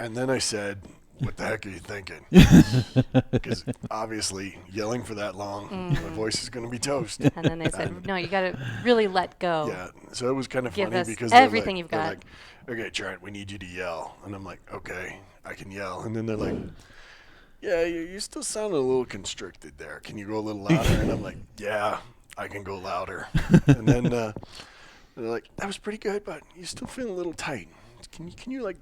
And then I said, what the heck are you thinking? Because obviously, yelling for that long, my voice is going to be toast. And then they said, no, you got to really let go. Yeah, so it was kind of Give funny us because everything you've they're got. like, okay, Trent, we need you to yell. And I'm like, okay, I can yell. And then they're like, yeah, you still sound a little constricted there. Can you go a little louder? And I'm like, yeah, I can go louder. And then they're like, that was pretty good, but you still feel a little tight. Can you like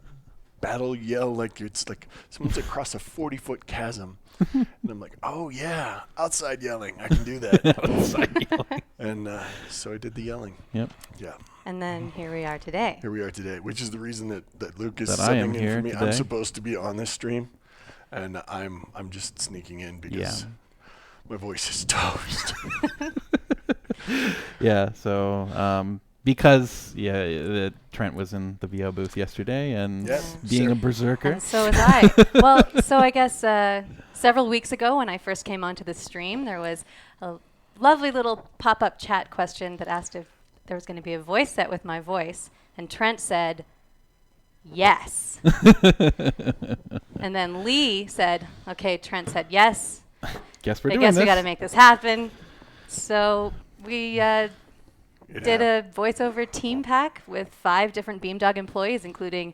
battle yell like it's like someone's across a 40-foot chasm? And I'm like, oh yeah, outside yelling, I can do that. Outside yelling. And so I did the yelling. Yep. Yeah. And then here we are today. Here we are today, which is the reason that Luke is That I am subbing in here for me. today. I'm supposed to be on this stream, and I'm just sneaking in because my voice is toast. Yeah. So because Trent was in the VO booth yesterday and being a berserker. And so was I. Well, so I guess several weeks ago when I first came onto the stream, there was a lovely little pop-up chat question that asked if there was going to be a voice set with my voice, and Trent said, yes. And then Lee said, okay, Trent said yes. Guess we're I doing guess this. we got to make this happen. So we did a voiceover team pack with 5 different Beamdog employees, including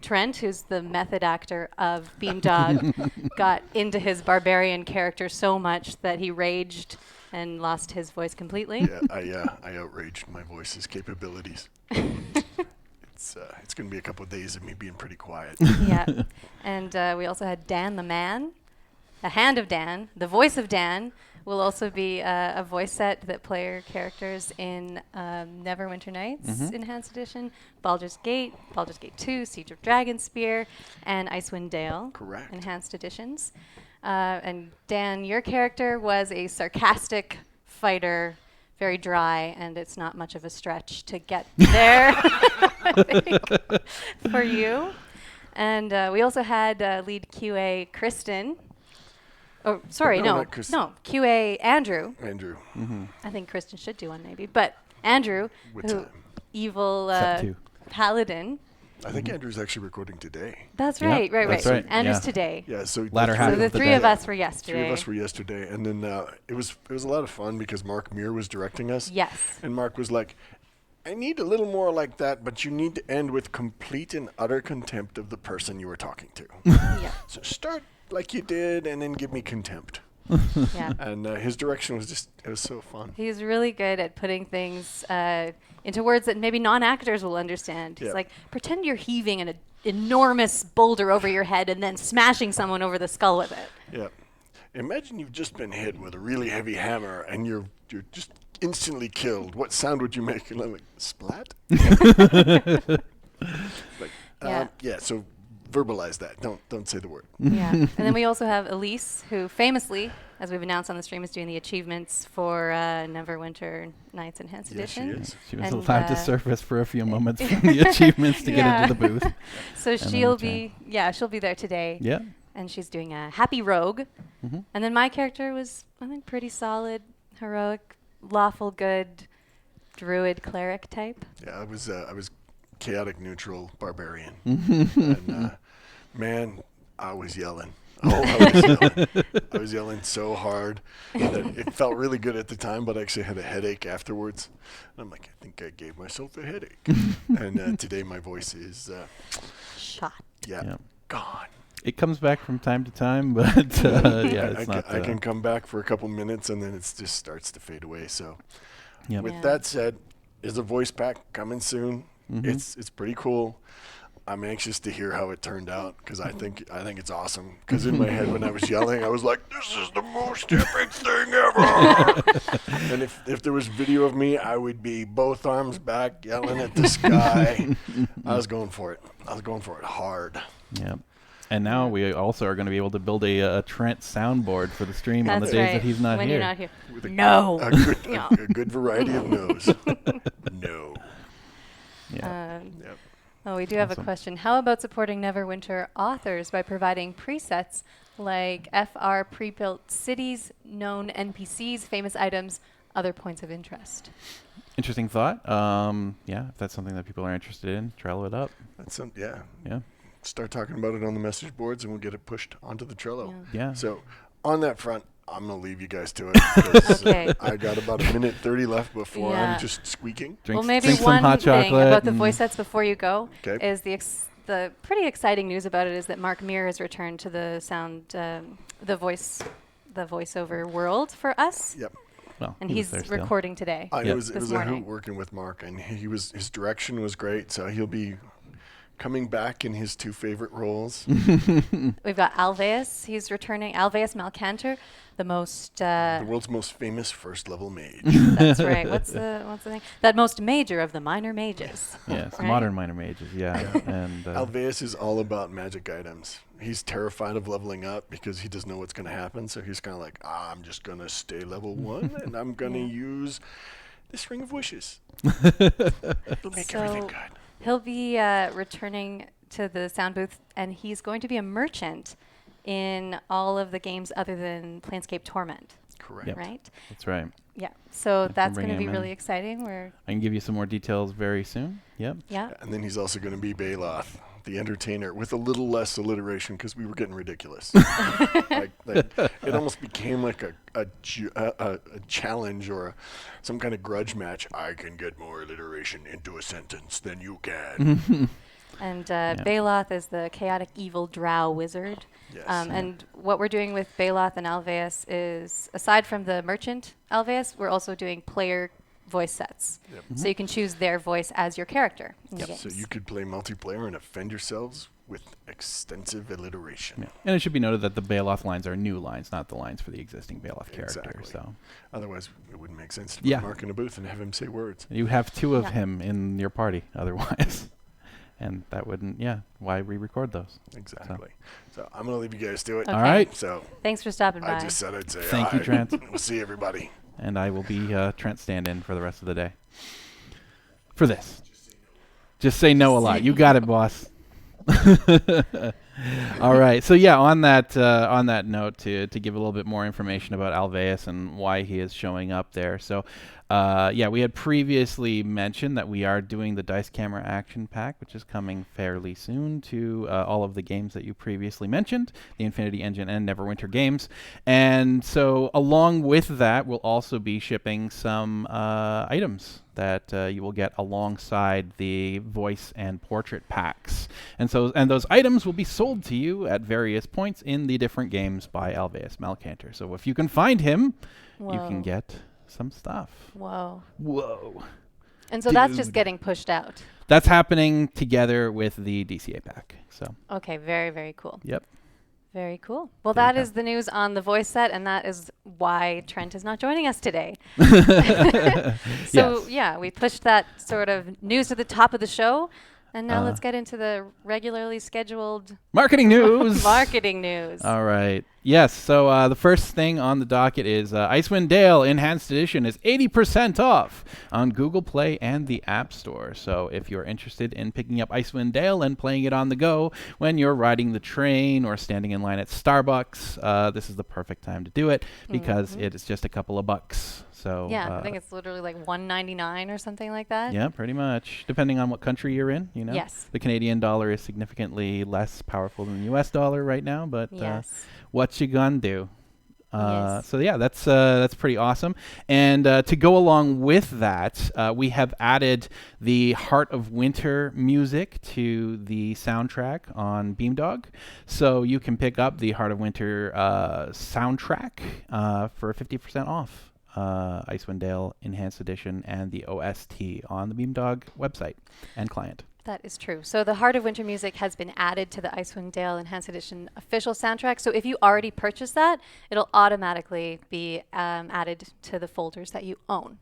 Trent, who's the method actor of Beamdog, got into his barbarian character so much that he raged and lost his voice completely. Yeah, I outraged my voice's capabilities. It's going to be a couple of days of me being pretty quiet. Yeah. And we also had Dan the Man, the hand of Dan, the voice of Dan, will also be a voice set that player characters in Neverwinter Nights Enhanced Edition, Baldur's Gate 2, Siege of Dragonspear, and Icewind Dale. Correct. Enhanced Editions. And Dan, your character was a sarcastic fighter, very dry, and it's not much of a stretch to get there I think, for you. And we also had lead QA Kristen. Oh, sorry, no, QA Andrew. Andrew. I think Kristen should do one maybe, but Andrew, evil paladin. I think Andrew's actually recording today. That's right, That's right. Andrew's today. Yeah, so Latter half the of the three day. of us were yesterday. 3 of us were yesterday, and then it was a lot of fun because Mark Muir was directing us. Yes. And Mark was like, I need a little more like that, but you need to end with complete and utter contempt of the person you were talking to. Yeah. So start like you did, and then give me contempt. Yeah. And his direction was it was so fun. He's really good at putting things into words that maybe non-actors will understand. He's like, pretend you're heaving an enormous boulder over your head and then smashing someone over the skull with it. Yeah. Imagine you've just been hit with a really heavy hammer and you're just instantly killed. What sound would you make? And I'm like, splat? So verbalize that. Don't say the word. Yeah. And then we also have Elise, who famously, as we've announced on the stream, is doing the achievements for Neverwinter Nights Enhanced Edition. She is. She was allowed to surface for a few moments from the achievements to get into the booth. So she'll be there today. Yeah. And she's doing a happy rogue. And then my character was, I think, pretty solid, heroic, lawful good, druid cleric type. Yeah, I was chaotic neutral barbarian. And man, I was yelling. I was yelling so hard that it felt really good at the time, but I actually had a headache afterwards. And I'm like, I think I gave myself a headache. And today my voice is shot. Yeah, gone. It comes back from time to time, but it's not. I can come back for a couple minutes and then it just starts to fade away. So, with Yeah. that said, is a voice pack coming soon? It's pretty cool. I'm anxious to hear how it turned out because I think it's awesome. Because in my head when I was yelling, I was like, "This is the most epic thing ever!" And if there was video of me, I would be both arms back, yelling at the sky. I was going for it. I was going for it hard. Yeah. And now we also are going to be able to build a Trent soundboard for the stream on the That's days right. that he's not when here. you're not here. With No. a good variety of no's. No. Yeah. Yep. Oh, we do have a question. How about supporting Neverwinter authors by providing presets like FR pre-built cities, known NPCs, famous items, other points of interest? Interesting thought. If that's something that people are interested in, Trello it up. That's Yeah. start talking about it on the message boards, and we'll get it pushed onto the Trello. Yeah. So on that front, I'm going to leave you guys to it. Because, Okay. I got about a minute 30 left before Yeah. I'm just squeaking. Well, maybe drink some one hot thing chocolate about the and- voice sets before you go 'Kay. is the pretty exciting news about it is that Mark Muir has returned to the voiceover world for us, Yep. Well, and he was he's there still. recording today. It Yep. was This a morning. hoot working with Mark, and his direction was great. So he'll be coming back in his 2 favorite roles. We've got Alveus. He's returning. Alveus Malcantor, the most. The world's most famous first level mage. That's right. What's the thing? That most major of the minor mages. Yes, Right? modern minor mages. Yeah, and Alveus is all about magic items. He's terrified of leveling up because he doesn't know what's going to happen. So he's kind of like, I'm just going to stay level 1 and I'm going to use this Ring of Wishes. It'll make everything good. He'll be returning to the sound booth, and he's going to be a merchant in all of the games other than Planescape Torment, Correct. Yep. right? that's right. Yeah. So that's bring going to be him really in. exciting. I can give you some more details very soon. Yep. Yeah. And then he's also going to be Baloth, the entertainer, with a little less alliteration because we were getting ridiculous. It almost became like a challenge or some kind of grudge match. I can get more alliteration into a sentence than you can. And Baloth is the chaotic evil drow wizard. Yes. And what we're doing with Baloth and Alveus is, aside from the merchant Alveus, we're also doing player voice sets. Yep. So you can choose their voice as your character in the So games. you could play multiplayer and offend yourselves with extensive alliteration. Yeah. And it should be noted that the Baloth lines are new lines, not the lines for the existing Baloth character. Exactly. So Otherwise, it wouldn't make sense to put Yeah. Mark in a booth and have him say words. you have 2 of Yeah. him in your party otherwise. And that wouldn't, why re-record those? Exactly. So I'm going to leave you guys to it. Okay. All right. So Thanks for stopping by. I just said I'd say Thank you, hi. Trent. We'll see everybody. And I will be Trent stand-in for the rest of the day. For this. Just say no a lot. You got it, boss. All right. So on that note, to give a little bit more information about Alveus and why he is showing up there. So we had previously mentioned that we are doing the Dice Camera Action Pack, which is coming fairly soon to all of the games that you previously mentioned, the Infinity Engine and Neverwinter games. And so along with that, we'll also be shipping some items that you will get alongside the voice and portrait packs. And those items will be sold to you at various points in the different games by Alveus Malcantor. So if you can find him, you can Whoa. get some stuff. Whoa. Whoa. And so that's just Dude. getting pushed out. That's happening together with the DCA pack. So, Okay, very, very cool. yep. Very cool. Well, There you that go. is the news on the voice set, and that is why Trent is not joining us today. So, Yes. we pushed that sort of news to the top of the show, and now Uh. let's get into the regularly scheduled Marketing news. marketing news. All right. Yes. So the first thing on the docket is Icewind Dale Enhanced Edition is 80% off on Google Play and the App Store. So if you're interested in picking up Icewind Dale and playing it on the go when you're riding the train or standing in line at Starbucks, this is the perfect time to do it because it is just a couple of bucks. So I think it's literally like $1.99 or something like that. yeah, pretty much. Depending on what country you're in, you know. Yes. The Canadian dollar is significantly less powerful than the U.S. dollar right now, but Yes. what you gonna do? Yes. So that's pretty awesome. And to go along with that, we have added the Heart of Winter music to the soundtrack on Beamdog. So you can pick up the Heart of Winter soundtrack for 50% off. Icewind Dale Enhanced Edition and the OST on the Beamdog website and client. That is true. So the Heart of Winter music has been added to the Icewind Dale Enhanced Edition official soundtrack. So if you already purchased that, it'll automatically be added to the folders that you own.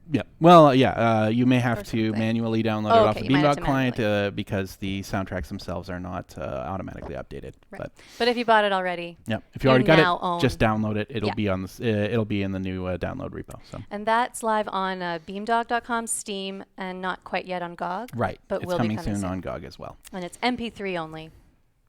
Yeah. Well, you may have Or to something. manually download Oh, it off okay, the you might have Beamdog to client because the soundtracks themselves are not automatically updated. Right. But if you bought it already, But if you You already got now it, own- just download it. It'll Yeah. be on it'll be in the new download repo. So and that's live on beamdog.com, Steam, and not quite yet on GOG. right, But it's will be coming coming soon soon. on GOG as well. And it's MP3 only.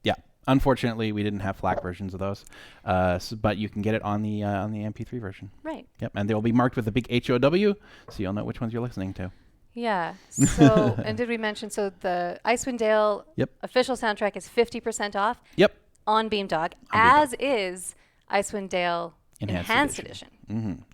Yeah. Unfortunately, we didn't have FLAC versions of those, but you can get it on the MP3 version. Right. Yep, and they will be marked with a big HOW, so you'll know which ones you're listening to. Yeah. So, and did we mention, so the Icewind Dale Yep. official soundtrack is 50% off Yep. on Beamdog, On as is Icewind Dale Enhanced Edition.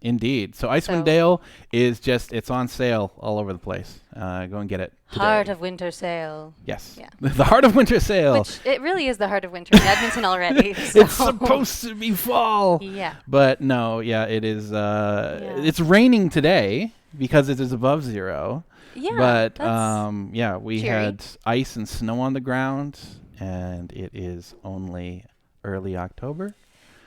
Indeed. So Icewind So- Dale is it's on sale all over the place. Go and get it today. Heart of Winter Sale. Yes. Yeah. The Heart of Winter sale. Which it really is the heart of winter in Edmonton already. So. It's supposed to be fall. Yeah. But no, yeah, it is. It's raining today because it is above zero. Yeah. But that's yeah, we cheery. had ice and snow on the ground, and it is only early October.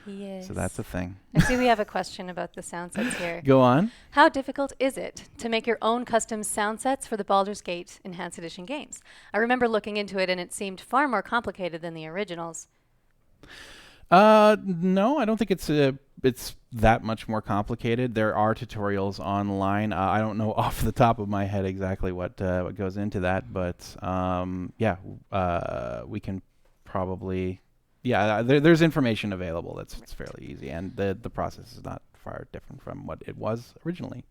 yes. So that's a thing. I see we have a question about the sound sets here. Go on. How difficult is it to make your own custom sound sets for the Baldur's Gate Enhanced Edition games? I remember looking into it and it seemed far more complicated than the originals. No, I don't think it's that much more complicated. There are tutorials online. I don't know off the top of my head exactly what goes into that, but yeah, we can probably. Yeah, there's information available. It's fairly easy, and the process is not far different from what it was originally.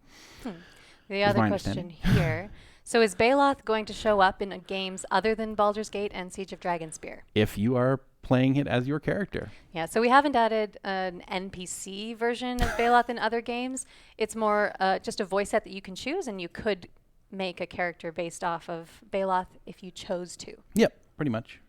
The Is other my question understanding. here. So is Baloth going to show up in games other than Baldur's Gate and Siege of Dragonspear? If you are playing it as your character. Yeah, so we haven't added an NPC version of Baloth in other games. It's more just a voice set that you can choose, and you could make a character based off of Baloth if you chose to. Yep, pretty much.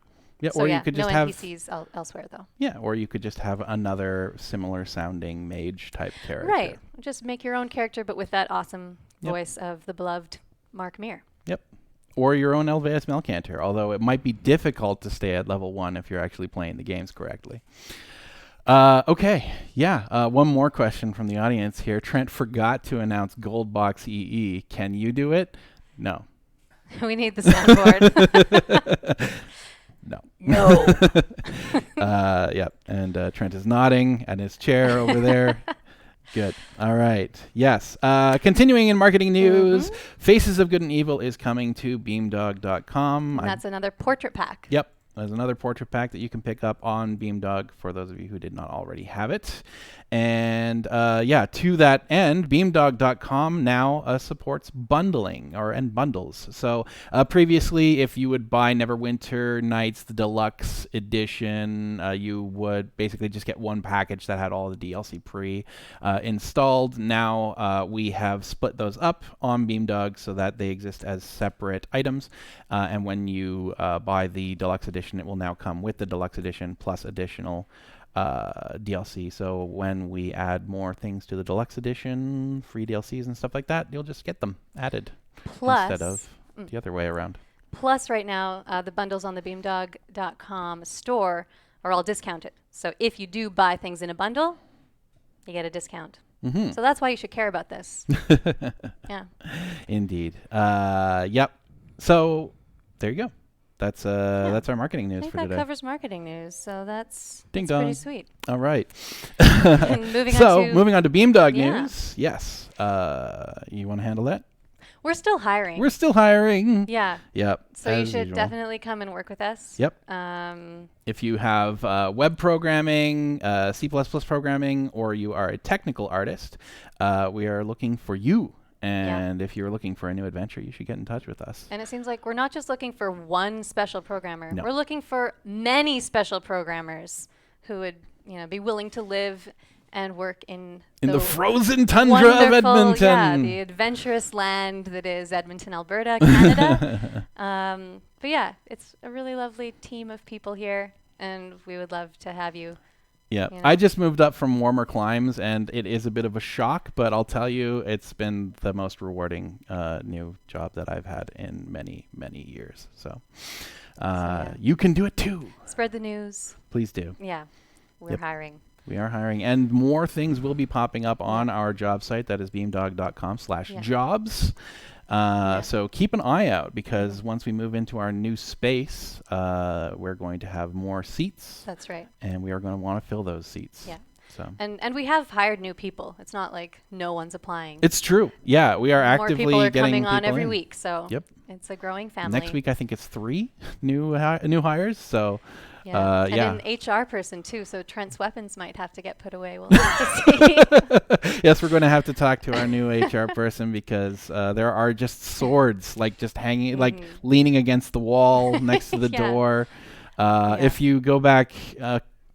Yeah, So or yeah, you could no just have NPCs elsewhere though. yeah, or you could just have another similar sounding mage type character. Right, just make your own character, but with that awesome Yep. voice of the beloved Mark Meer. Yep. Or your own Elveus Melcanter, although it might be difficult to stay at level 1 if you're actually playing the games correctly. Okay, yeah. One more question from the audience here. Trent forgot to announce Gold Box EE. Can you do it? No. We need the soundboard. No. No. Yep. And Trent is nodding at his chair over there. Good. All right. Yes. Continuing in marketing news, Faces of Good and Evil is coming to beamdog.com. And that's another portrait pack. Yep. There's another portrait pack that you can pick up on Beamdog for those of you who did not already have it. And yeah, to that end, Beamdog.com now supports bundling and bundles. So previously, if you would buy Neverwinter Nights, the deluxe edition, you would basically just get one package that had all the DLC pre-installed. Now we have split those up on Beamdog so that they exist as separate items. And when you buy the deluxe edition, it will now come with the deluxe edition plus additional DLC. So when we add more things to the deluxe edition, free DLCs and stuff like that, you'll just get them added Plus, instead of the other way around. Plus, right now, the bundles on the Beamdog.com store are all discounted. So if you do buy things in a bundle, you get a discount. So that's why you should care about this. Yeah. Indeed. Yep. So there you go. That's our marketing I news think for that today. covers marketing news. So that's Ding pretty dong. sweet. All right. And moving So on to, moving on to Beamdog Yeah. news. Yes. You want to handle that? we're still hiring. We're still hiring. Yeah. Yep. So you as should usual. definitely come and work with us. Yep. Um, If you have web programming, C++ programming, or you are a technical artist, we are looking for you. And if you're looking for a new adventure, you should get in touch with us. and it seems like we're not just looking for one special programmer. No. We're looking for many special programmers who would, be willing to live and work in the frozen tundra of wonderful, Edmonton. Yeah, the adventurous land that is Edmonton, Alberta, Canada. But yeah, it's a really lovely team of people here, and we would love to have you. Yeah, you know. I just moved up from warmer climes, and it is a bit of a shock, but I'll tell you, it's been the most rewarding new job that I've had in many, many years. So yeah. you can do it too. Spread the news. Please do. Yeah, we're Yep. hiring. We are hiring, and more things will be popping up on our job site. That is beamdog.com/jobs. So keep an eye out, because once we move into our new space, we're going to have more seats, That's right. and we are going to want to fill those seats. Yeah. So And we have hired new people. It's not like no one's applying. it's true. Yeah, we are More actively people are getting coming on people every in. week. So Yep. It's a growing family. Next week, I think it's 3 new hires. So, Yeah. And yeah. an HR person, too. So Trent's weapons might have to get put away. We'll have to see. Yes, we're going to have to talk to our new HR person because there are just swords, like just hanging, like leaning against the wall next to the Yeah. door. If you go back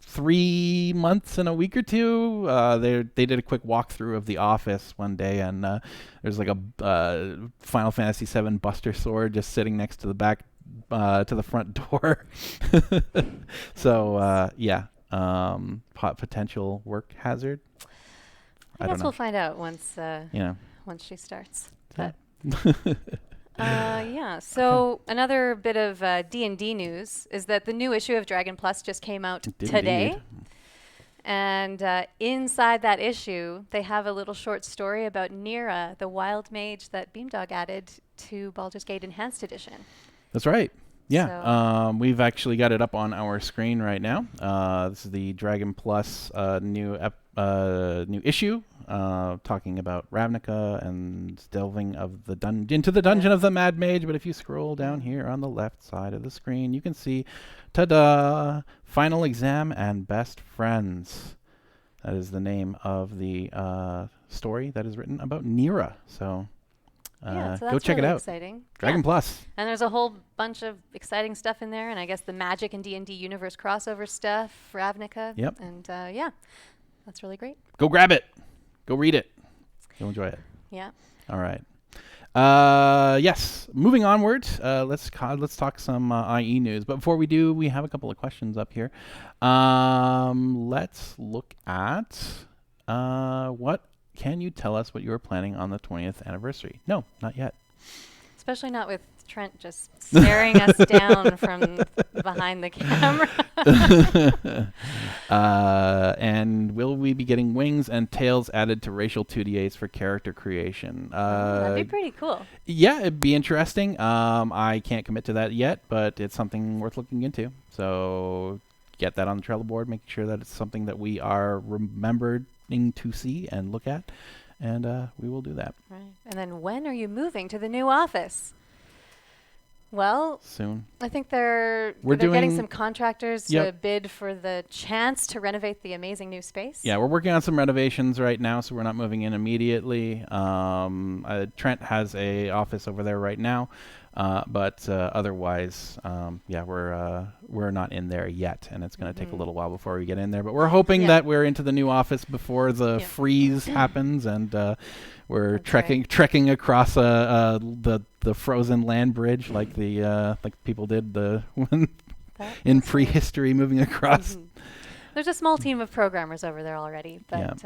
3 months and a week or two, they did a quick walkthrough of the office one day, and there's like a Final Fantasy VII Buster sword just sitting next to the back to the front door. So yeah, potential work hazard. I guess we'll find out once once she starts. But yeah. So another bit of D&D news is that the new issue of Dragon Plus just came out today. Indeed. And inside that issue, they have a little short story about Nira, the wild mage that Beamdog added to Baldur's Gate Enhanced Edition. That's right. Yeah. So We've actually got it up on our screen right now. This is the Dragon Plus new issue, talking about Ravnica and delving of the into the dungeon of the Mad Mage. But if you scroll down here on the left side of the screen, you can see, ta-da, Final Exam and Best Friends. That is the name of the story that is written about Nira. So, yeah, so go that's check really it out. exciting. Dragon Plus. And there's a whole bunch of exciting stuff in there, and I guess the Magic and D&D universe crossover stuff, Ravnica. Yep. And yeah, that's really great. Go grab it. Go read it. You'll enjoy it. Yeah. All right. Yes. Moving onward, let's talk some IE news. But before we do, we have a couple of questions up here. Let's look at what can you tell us what you are planning on the 20th anniversary? No, not yet. Especially not with Trent just staring us down from behind the camera. And will we be getting wings and tails added to racial 2D8s for character creation? That'd be pretty cool. Yeah, it'd be interesting. I can't commit to that yet, but it's something worth looking into. So get that on the Trello board, making sure that it's something that we are remembering to see and look at, and we will do that. Right. And then when are you moving to the new office? Well, Soon. I think they're We're getting doing- some contractors to bid for the chance to renovate the amazing new space. Yeah, we're working on some renovations right now, so we're not moving in immediately. Trent has a office over there right now, but otherwise, yeah, we're not in there yet, and it's going to take a little while before we get in there. But we're hoping that we're into the new office before the freeze happens, and we're trekking across the frozen land bridge like the like people did in prehistory, moving across. There's a small team of programmers over there already, but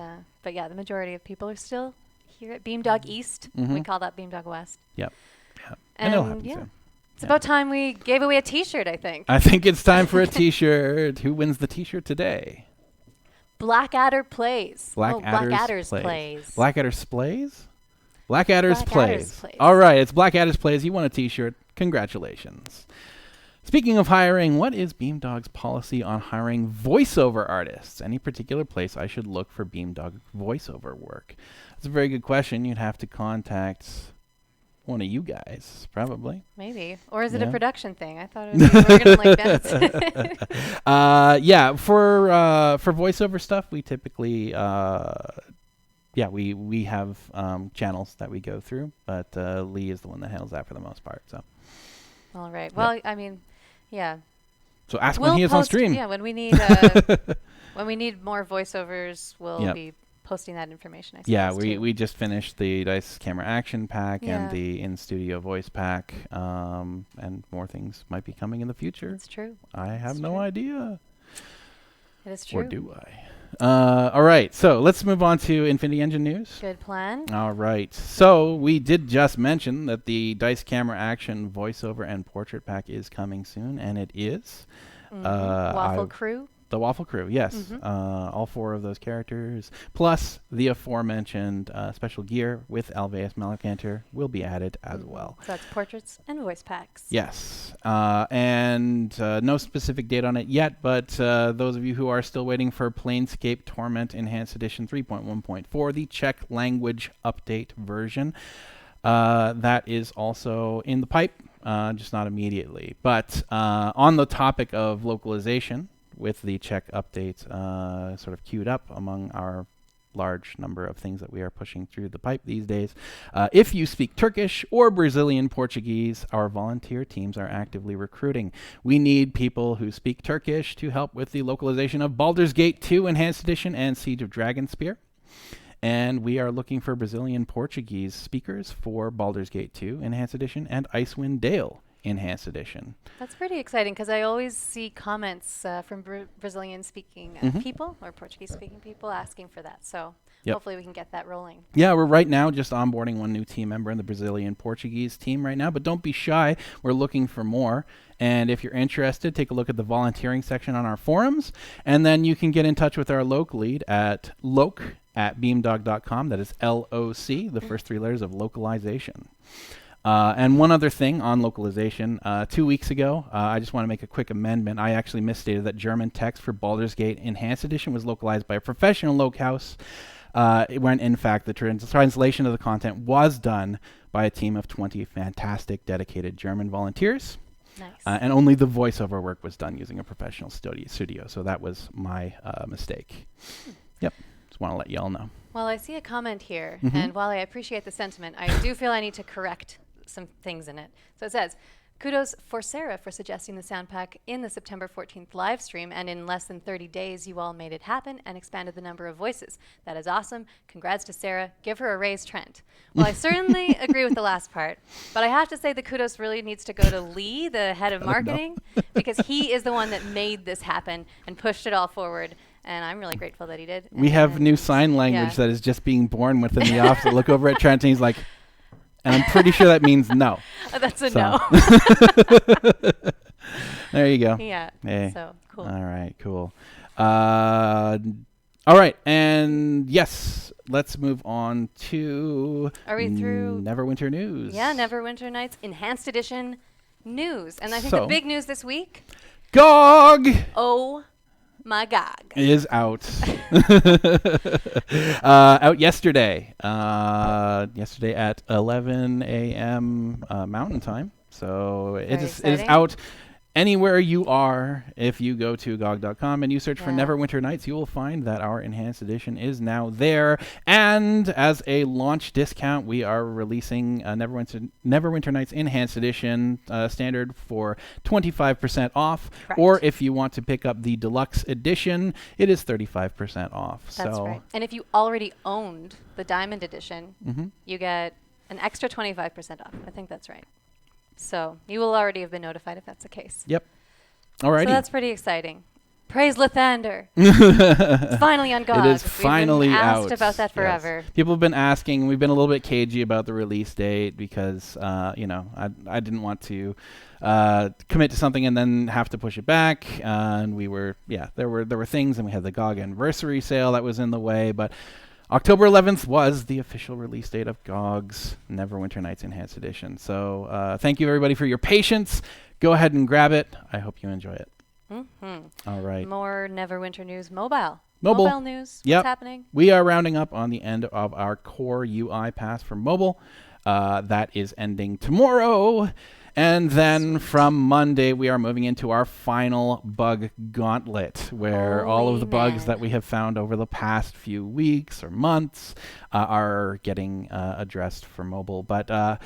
yeah, the majority of people are still here at Beamdog East. We call that Beamdog West. Yep. And it'll happen soon. It's about time we gave away a T-shirt, I think. I think it's time for a T-shirt. Who wins the T-shirt today? Blackadder Plays. Blackadder's Plays. Blackadder's Plays? Blackadder's Plays. All right, it's Blackadder's Plays. You won a T-shirt. Congratulations. Speaking of hiring, what is Beamdog's policy on hiring voiceover artists? Any particular place I should look for Beamdog voiceover work? That's a very good question. You'd have to contact one of you guys, probably. Maybe. Or is it a production thing? I thought it was we were going to like that. Yeah, for voiceover stuff, we typically we have channels that we go through, but Lee is the one that handles that for the most part. So. All right. Well, I mean, yeah. So ask when he is on stream. Yeah, when we need more voiceovers, we'll be posting that information. I suppose, yeah, too. we just finished the Dice Camera Action Pack and the In-Studio Voice Pack, and more things might be coming in the future. It's true. I have no idea. It is true. Or do I? All right, so let's move on to Infinity Engine news. Good plan. All right, so we did just mention that the Dice Camera Action Voiceover and Portrait Pack is coming soon, and it is. Waffle Crew. The Waffle Crew, yes. All 4 of those characters, plus the aforementioned special gear with Alveus Malacanter will be added as well. So that's portraits and voice packs. Yes. And no specific date on it yet, but those of you who are still waiting for Planescape Torment Enhanced Edition 3.1.4, the Czech language update version, that is also in the pipe, just not immediately. But on the topic of localization, with the Czech update sort of queued up among our large number of things that we are pushing through the pipe these days. If you speak Turkish or Brazilian Portuguese, our volunteer teams are actively recruiting. We need people who speak Turkish to help with the localization of Baldur's Gate 2 Enhanced Edition and Siege of Dragonspear. And we are looking for Brazilian Portuguese speakers for Baldur's Gate 2 Enhanced Edition and Icewind Dale Enhanced Edition. That's pretty exciting because I always see comments from Brazilian-speaking people or Portuguese-speaking people asking for that. So hopefully we can get that rolling. Yeah, we're right now just onboarding one new team member in the Brazilian Portuguese team right now, but don't be shy. We're looking for more. And if you're interested, take a look at the volunteering section on our forums, and then you can get in touch with our Loc lead at loc@beamdog.com. That is LOC, the first three letters of localization. And one other thing on localization. 2 weeks ago, I just want to make a quick amendment. I actually misstated that German text for Baldur's Gate Enhanced Edition was localized by a professional localhouse, when in fact the translation of the content was done by a team of 20 fantastic, dedicated German volunteers. Nice. And only the voiceover work was done using a professional studio. So that was my mistake. Yep. Just want to let you all know. Well, I see a comment here, and while I appreciate the sentiment, I do feel I need to correct some things in it. So it says, kudos for Sarah for suggesting the sound pack in the September 14th live stream, and in less than 30 days you all made it happen and expanded the number of voices. That is awesome. Congrats to Sarah. Give her a raise, Trent. Well, I certainly agree with the last part, but I have to say the kudos really needs to go to Lee, the head of marketing, because he is the one that made this happen and pushed it all forward. And I'm really grateful that he did. We have new sign language that is just being born within the office. I look over at Trent and he's like, and I'm pretty sure that means no. That's a no. There you go. Yeah. Hey. So cool. All right, cool. All right, and yes, let's move on to Are we through Neverwinter news? Yeah, Neverwinter Nights Enhanced Edition news. And I think the big news this week, GOG! Oh my GOG is out. Out yesterday. Yesterday at 11 a.m. Mountain Time. So it is out anywhere you are. If you go to GOG.com and you search for Neverwinter Nights, you will find that our Enhanced Edition is now there. And as a launch discount, we are releasing Neverwinter Nights Enhanced Edition standard for 25% off. Correct. Or if you want to pick up the Deluxe Edition, it is 35% off. That's right. And if you already owned the Diamond Edition, you get an extra 25% off. I think that's right. So you will already have been notified if that's the case. Yep. Alrighty. So that's pretty exciting. Praise Lathander. It's finally on GOG. It is finally We've been out. asked about that forever. Yes. People have been asking. We've been a little bit cagey about the release date because, I didn't want to commit to something and then have to push it back. And we were, there were things, and we had the GOG anniversary sale that was in the way, but October 11th was the official release date of GOG's Neverwinter Nights Enhanced Edition. So thank you, everybody, for your patience. Go ahead and grab it. I hope you enjoy it. All right. More Neverwinter news. Mobile news. Yep. What's happening? We are rounding up on the end of our core UI pass for mobile. That is ending tomorrow. And then from Monday, we are moving into our final bug gauntlet, where all of the bugs that we have found over the past few weeks or months are getting addressed for mobile. But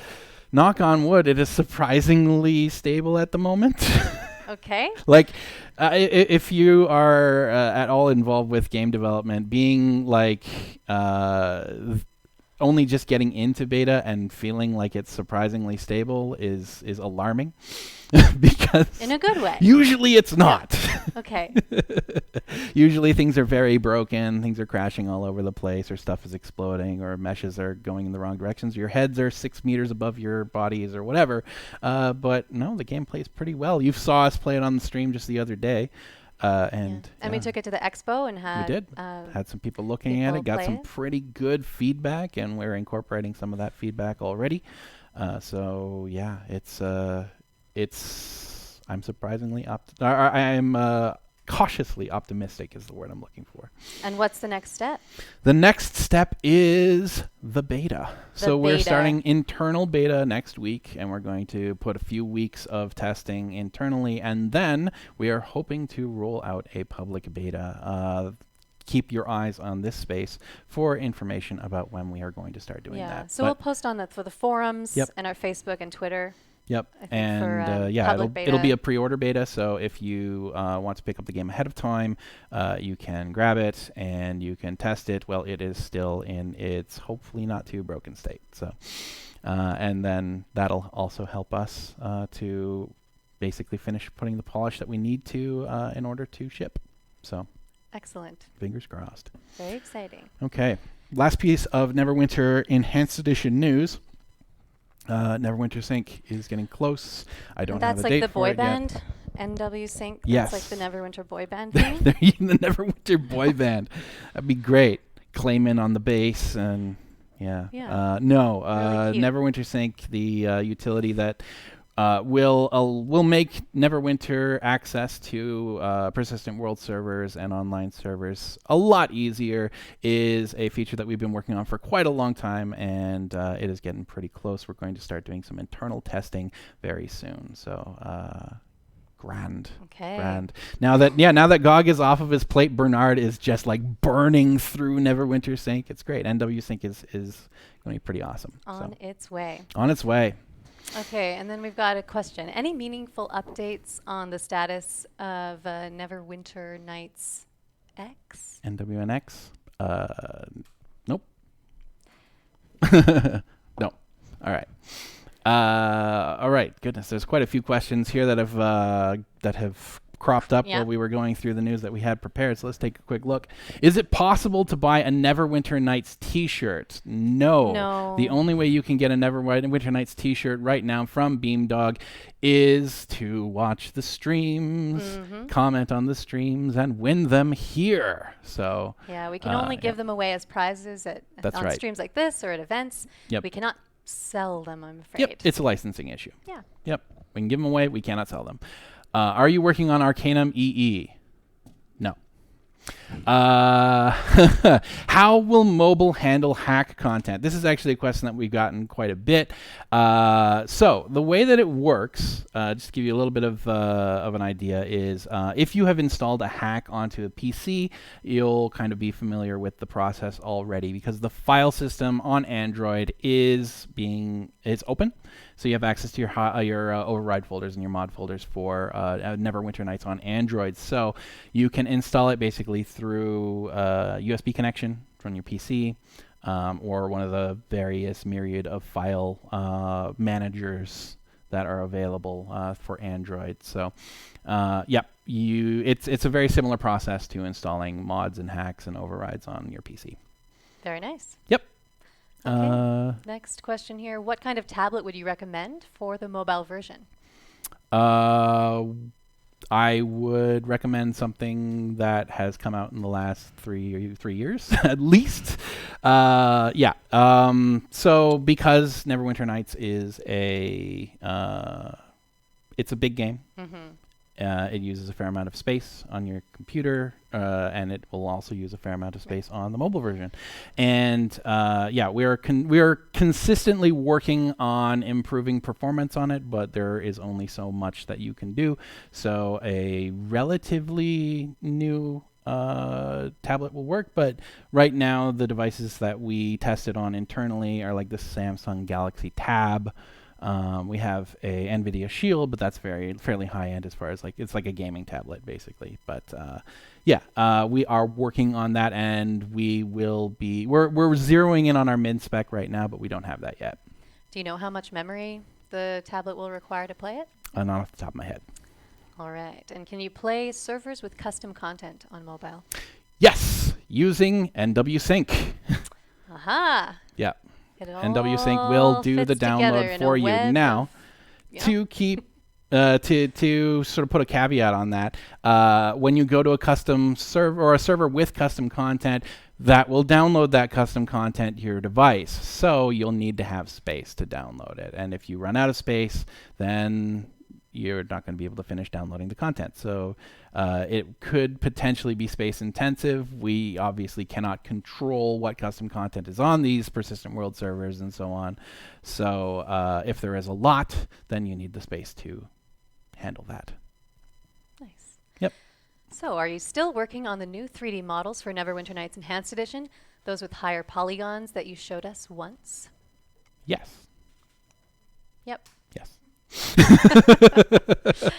knock on wood, it is surprisingly stable at the moment. Okay. Like, if you are at all involved with game development, being like only just getting into beta and feeling like it's surprisingly stable is alarming. Because in a good way. Usually it's not. Okay. Usually things are very broken, things are crashing all over the place, or stuff is exploding, or meshes are going in the wrong directions, your heads are 6 meters above your bodies, or whatever. But no, the game plays pretty well. You saw us play it on the stream just the other day. And we took it to the expo and had some people looking at it, got some pretty good feedback, and we're incorporating some of that feedback already. So yeah, it's I'm surprisingly cautiously optimistic is the word I'm looking for. And what's the next step? The next step is the beta. So we're beta. starting internal beta next week, and we're going to put a few weeks of testing internally, and then we are hoping to roll out a public beta. Keep your eyes on this space for information about when we are going to start doing that. So we'll post on that for the forums Yep. and our Facebook and Twitter. Yep, I think and for, yeah, public it'll be beta. a pre-order beta. So if you want to pick up the game ahead of time, you can grab it and you can test it. Well, it is still in its hopefully not too broken state. So, and then that'll also help us to basically finish putting the polish that we need to in order to ship. So, Excellent. fingers crossed. Very exciting. Okay, last piece of Neverwinter Enhanced Edition news. Neverwinter Sync is getting close. I don't And that's have a date like the for boy it band, NW Sync. Yes. That's like the Neverwinter boy band yet. thing. The Neverwinter boy band. That'd be great. Clayman on the bass and yeah. Yeah. No. Really cute. Neverwinter Sync, the utility that will make Neverwinter access to persistent world servers and online servers a lot easier, is a feature that we've been working on for quite a long time, and it is getting pretty close. We're going to start doing some internal testing very soon. So grand. Okay. Grand. Now that GOG is off of his plate, Bernard is just like burning through Neverwinter Sync. It's great. NW Sync is going to be pretty awesome. On its way. On its way. Okay, and then we've got a question. Any meaningful updates on the status of Neverwinter Nights X? NWNX? Nope. No. All right. All right. Goodness, there's quite a few questions here that have cropped up while we were going through the news that we had prepared. So let's take a quick look. Is it possible to buy a Neverwinter Nights t-shirt? No. The only way you can get a Neverwinter Nights t-shirt right now from Beamdog is to watch the streams, comment on the streams, and win them here. So yeah, we can only give them away as prizes on streams like this or at events. Yep. We cannot sell them, I'm afraid. Yep, it's a licensing issue. Yeah. Yep, we can give them away. We cannot sell them. Are you working on Arcanum EE? No. How will mobile handle hack content? This is actually a question that we've gotten quite a bit. So the way that it works, just to give you a little bit of an idea, is if you have installed a hack onto a PC, you'll kind of be familiar with the process already, because the file system on Android is open. So you have access to your override folders and your mod folders for Neverwinter Nights on Android. So you can install it basically through a USB connection from your PC, or one of the various myriad of file managers that are available for Android. So it's a very similar process to installing mods and hacks and overrides on your PC. Very nice. Yep. Okay. Next question here. What kind of tablet would you recommend for the mobile version? I would recommend something that has come out in the last 3 years at least. So because Neverwinter Nights is it's a big game. It uses a fair amount of space on your computer, and it will also use a fair amount of space on the mobile version. And we are consistently working on improving performance on it, but there is only so much that you can do. So a relatively new tablet will work, but right now the devices that we tested on internally are like the Samsung Galaxy Tab. We have a NVIDIA Shield, but that's fairly high end as far as it's like a gaming tablet basically. But we are working on that, and we're zeroing in on our min spec right now, but we don't have that yet. Do you know how much memory the tablet will require to play it? Not off the top of my head. All right. And can you play servers with custom content on mobile? Yes, using NW Sync. Aha. Yeah. NW Sync will do the download for you. Now, to keep to sort of put a caveat on that, when you go to a custom server or a server with custom content, that will download that custom content to your device. So you'll need to have space to download it. And if you run out of space, then you're not going to be able to finish downloading the content. So it could potentially be space intensive. We obviously cannot control what custom content is on these persistent world servers and so on. So if there is a lot, then you need the space to handle that. Nice. Yep. So are you still working on the new 3D models for Neverwinter Nights Enhanced Edition? Those with higher polygons that you showed us once? Yes. Yep. Yes. Yes,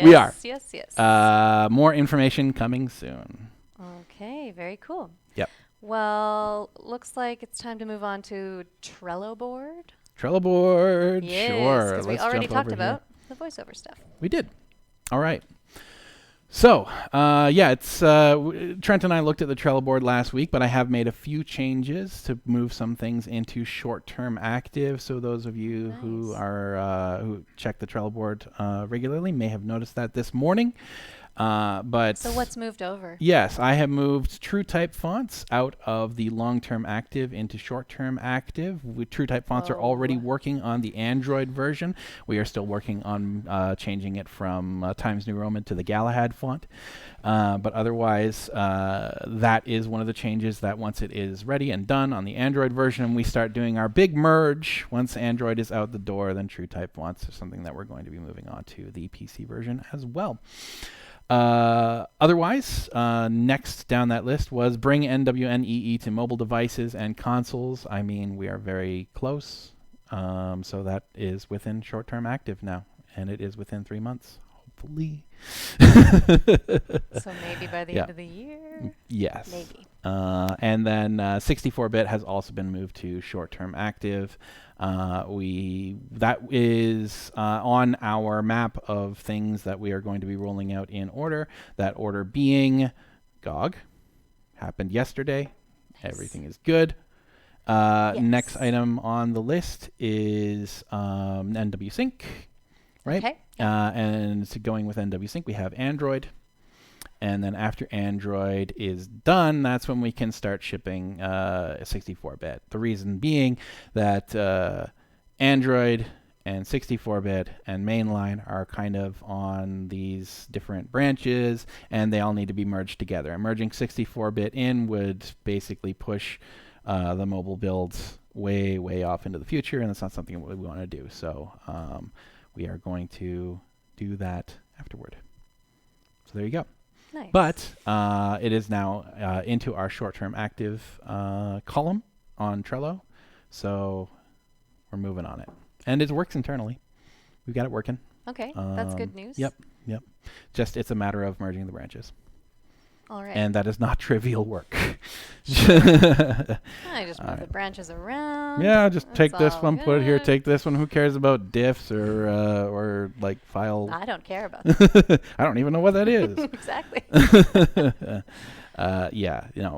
We are. Yes. More information coming soon. Okay, very cool. Yep. Well, looks like it's time to move on to Trello board. Trello board. Yes, sure. because we Let's already jump talked over here. about the voiceover stuff. We did. All right. So, it's Trent and I looked at the Trello board last week, but I have made a few changes to move some things into short-term active. So those of you who are who check the Trello board regularly may have noticed that this morning. But So what's moved over? Yes, I have moved TrueType fonts out of the long-term active into short-term active. TrueType fonts are already working on the Android version. We are still working on changing it from Times New Roman to the Galahad font. But otherwise, that is one of the changes that once it is ready and done on the Android version, we start doing our big merge. Once Android is out the door, then TrueType fonts is something that we're going to be moving on to the PC version as well. Otherwise, next down that list was bring NWN to mobile devices and consoles. I mean, we are very close. So that is within short-term active now, and it is within 3 months, hopefully. So maybe by the end of the year? Yes. Maybe. And then 64-bit has also been moved to short-term active. That is on our map of things that we are going to be rolling out in order. That order being GOG, happened yesterday. Nice. Everything is good. Next item on the list is NWSync, right? Okay. And so going with NWSync, we have Android. And then after Android is done, that's when we can start shipping 64-bit. The reason being that Android and 64-bit and mainline are kind of on these different branches, and they all need to be merged together. And merging 64-bit in would basically push the mobile builds way, way off into the future, and that's not something we want to do. So we are going to do that afterward. So there you go. Nice. But it is now into our short-term active column on Trello, so we're moving on it. And it works internally. We've got it working. Okay, that's good news. Yep. Just it's a matter of merging the branches. All right. And that is not trivial work. I just move the branches around. Yeah, just That's take this all one, put it here, good. take this one. Who cares about diffs or like file? I don't care about that. I don't even know what that is. Exactly.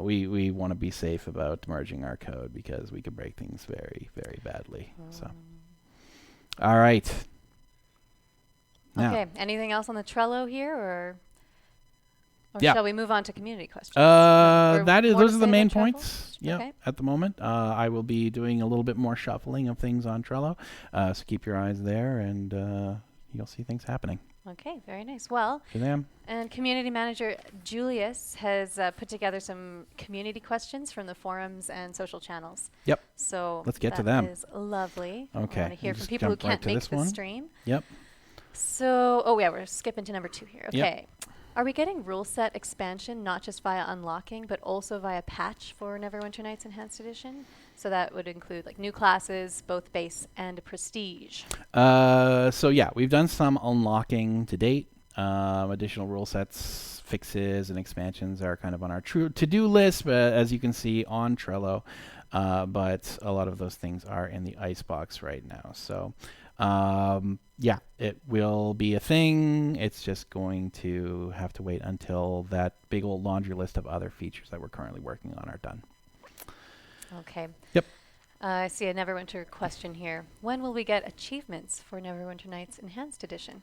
We want to be safe about merging our code because we could break things very, very badly. So, all right. Now, Okay. Anything else on the Trello here, or Yeah. shall we move on to community questions? Or that is more to those are the say main about Trello? points. Yeah, Okay. at the moment, I will be doing a little bit more shuffling of things on Trello. So keep your eyes there, and you'll see things happening. Okay, very nice. Well, Shazam. and community manager Julius has put together some community questions from the forums and social channels. Yep. So Let's get to that them. is lovely. Okay, I want to hear we'll from just people who jump right can't to make this the one. stream. Yep. So, we're skipping to number 2 here. Yep. Okay. Are we getting rule set expansion not just via unlocking, but also via patch for Neverwinter Nights Enhanced Edition? So that would include like new classes, both base and prestige. So yeah, we've done some unlocking to date. Additional rule sets, fixes, and expansions are kind of on our to-do list, but as you can see on Trello. But a lot of those things are in the icebox right now. So yeah, it will be a thing. It's just going to have to wait until that big old laundry list of other features that we're currently working on are done. Okay. Yep. I see a Neverwinter question here. When will we get achievements for Neverwinter Nights Enhanced Edition?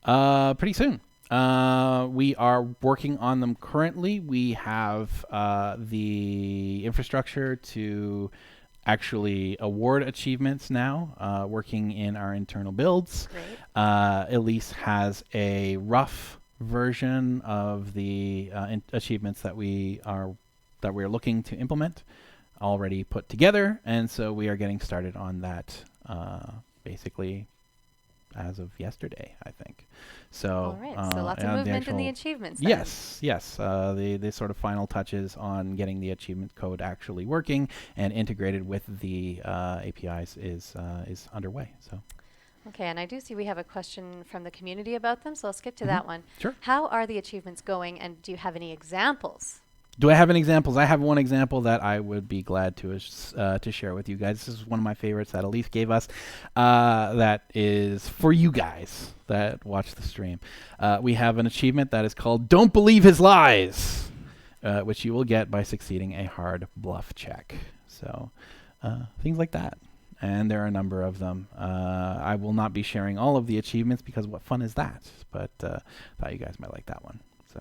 Pretty soon. We are working on them currently. We have the infrastructure to actually award achievements now, working in our internal builds. Great. Elise has a rough version of the achievements that we're looking to implement already put together, and so we are getting started on that basically as of yesterday, I think. So, All right. So lots of movement in the achievements. Then. Yes. The sort of final touches on getting the achievement code actually working and integrated with the APIs is underway. So. Okay, and I do see we have a question from the community about them, so I'll skip to that one. Sure. How are the achievements going, and do you have any examples? Do I have any examples? I have one example that I would be glad to share with you guys. This is one of my favorites that Elise gave us. That is for you guys that watch the stream. We have an achievement that is called "Don't Believe His Lies," which you will get by succeeding a hard bluff check. So things like that. And there are a number of them. I will not be sharing all of the achievements because what fun is that? But thought you guys might like that one. So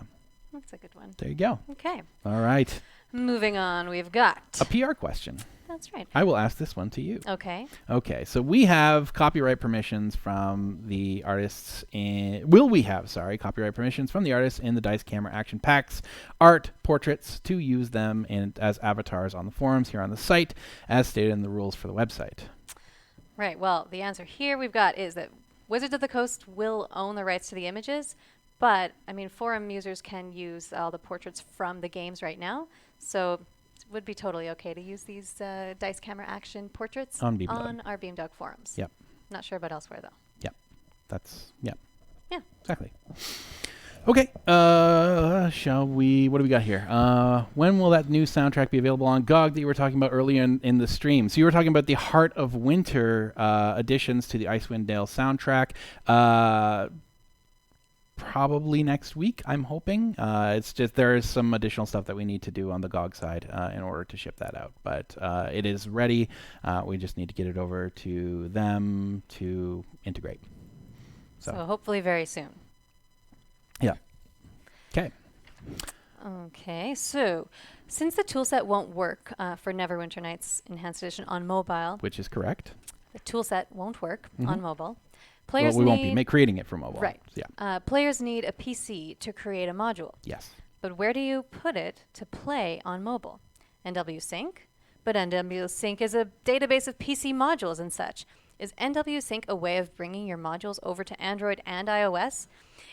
That's a good one. there you go. Okay. All right. Moving on, we've got... A PR question. That's right. I will ask this one to you. Okay. Okay, so we have copyright permissions from the artists copyright permissions from the artists in the Dice Camera Action Packs art portraits to use them as avatars on the forums here on the site, as stated in the rules for the website. Right. Well, the answer here we've got is that Wizards of the Coast will own the rights to the images, but, I mean, forum users can use all the portraits from the games right now, so it would be totally okay to use these Dice Camera Action portraits On Beamdog. on our Beamdog forums. Yep. Not sure about elsewhere, though. Yep. Yeah. Exactly. Okay, what do we got here? When will that new soundtrack be available on GOG that you were talking about earlier in the stream? So you were talking about the Heart of Winter additions to the Icewind Dale soundtrack. Probably next week, I'm hoping. It's just there is some additional stuff that we need to do on the GOG side in order to ship that out. But it is ready. We just need to get it over to them to integrate. So hopefully very soon. Yeah. Okay. Okay, so since the toolset won't work for Neverwinter Nights Enhanced Edition on mobile, Which is correct. the toolset won't work Mhm. on mobile. Well, we won't be creating it for mobile. Right. Yeah. Players need a PC to create a module. Yes. But where do you put it to play on mobile? NWSync? But NWSync is a database of PC modules and such. Is NWSync a way of bringing your modules over to Android and iOS?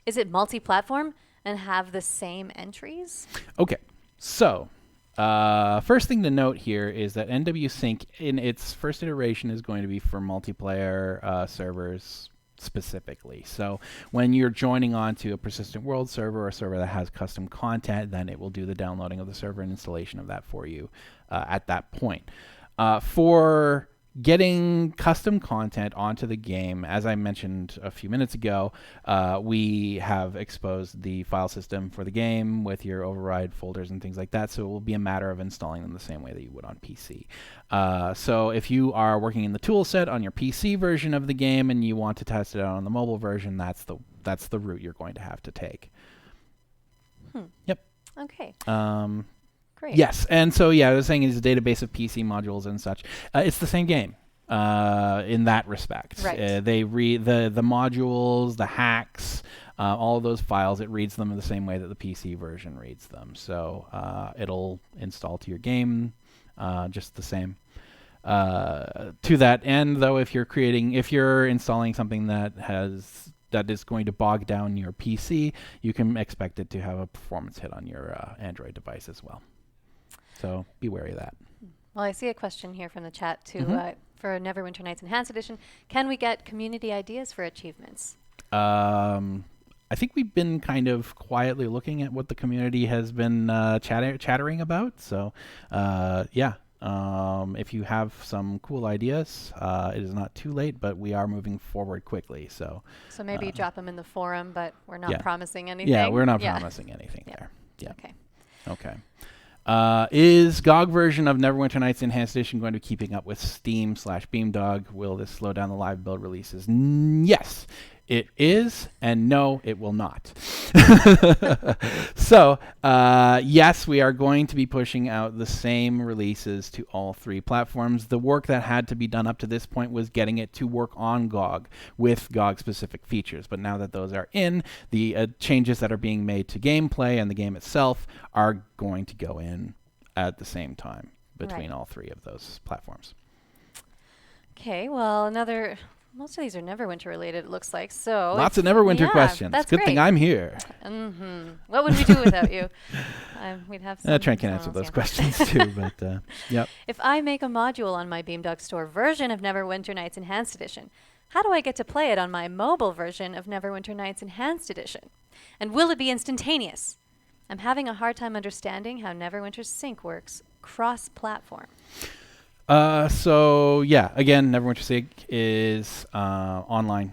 Is it multi-platform and have the same entries? Okay. So, first thing to note here is that NWSync in its first iteration is going to be for multiplayer servers specifically. So when you're joining onto a persistent world server or a server that has custom content, then it will do the downloading of the server and installation of that for you at that point. For getting custom content onto the game, as I mentioned a few minutes ago, we have exposed the file system for the game with your override folders and things like that, so it will be a matter of installing them the same way that you would on PC. So if you are working in the tool set on your PC version of the game and you want to test it out on the mobile version, that's the route you're going to have to take. Yep. Okay. Great. Yes, and so I was saying it's a database of PC modules and such. It's the same game in that respect. Right. They read the modules, the hacks, all of those files. It reads them in the same way that the PC version reads them. So it'll install to your game just the same. To that end, though, if you're installing something that is going to bog down your PC, you can expect it to have a performance hit on your Android device as well. So be wary of that. Well, I see a question here from the chat too. For Neverwinter Nights Enhanced Edition, can we get community ideas for achievements? I think we've been kind of quietly looking at what the community has been chattering about. So, if you have some cool ideas, it is not too late, but we are moving forward quickly. So maybe drop them in the forum, but we're not promising anything. Yeah, we're not promising anything there. Yeah. Okay. Is GOG version of Neverwinter Nights Enhanced Edition going to be keeping up with Steam/Beamdog? Will this slow down the live build releases? Yes, it is, and no, it will not. So, yes, we are going to be pushing out the same releases to all 3 platforms. The work that had to be done up to this point was getting it to work on GOG with GOG-specific features. But now that those are in, the changes that are being made to gameplay and the game itself are going to go in at the same time between all 3 of those platforms. Okay, well, most of these are Neverwinter related, it looks like. So Lots of Neverwinter questions. That's Good great. thing I'm here. What would we do without you? We'd have some. Trent can answer those questions too, but yep. If I make a module on my Beamdog Store version of Neverwinter Nights Enhanced Edition, how do I get to play it on my mobile version of Neverwinter Nights Enhanced Edition? And will it be instantaneous? I'm having a hard time understanding how Neverwinter Sync works cross-platform. So yeah, again, Neverwinter Sync is online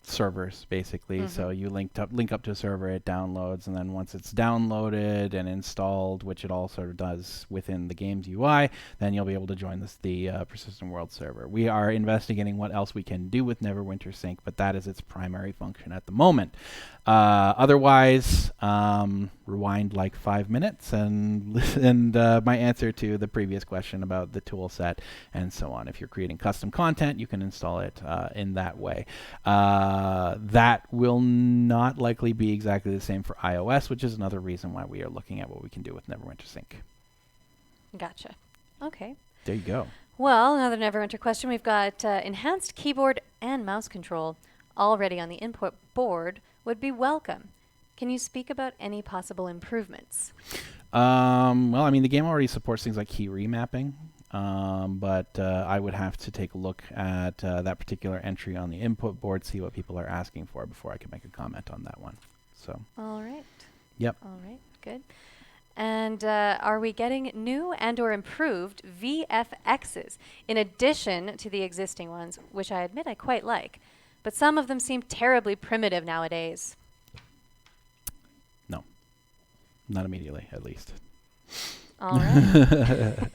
servers basically. So you link up to a server, it downloads, and then once it's downloaded and installed, which it all sort of does within the game's UI, then you'll be able to join the Persistent World server. We are investigating what else we can do with Neverwinter Sync, but that is its primary function at the moment. Otherwise, rewind like 5 minutes and my answer to the previous question about the tool set and so on. If you're creating custom content, you can install it in that way. That will not likely be exactly the same for iOS, which is another reason why we are looking at what we can do with Neverwinter Sync. Gotcha. Okay. There you go. Well, another Neverwinter question. We've got enhanced keyboard and mouse control already on the input board would be welcome. Can you speak about any possible improvements? Well, I mean, the game already supports things like key remapping, but I would have to take a look at that particular entry on the input board, see what people are asking for before I can make a comment on that one. So. All right. Yep. All right. Good. And are we getting new and or improved VFXs in addition to the existing ones, which I admit I quite like, but some of them seem terribly primitive nowadays? No. Not immediately, at least. All right.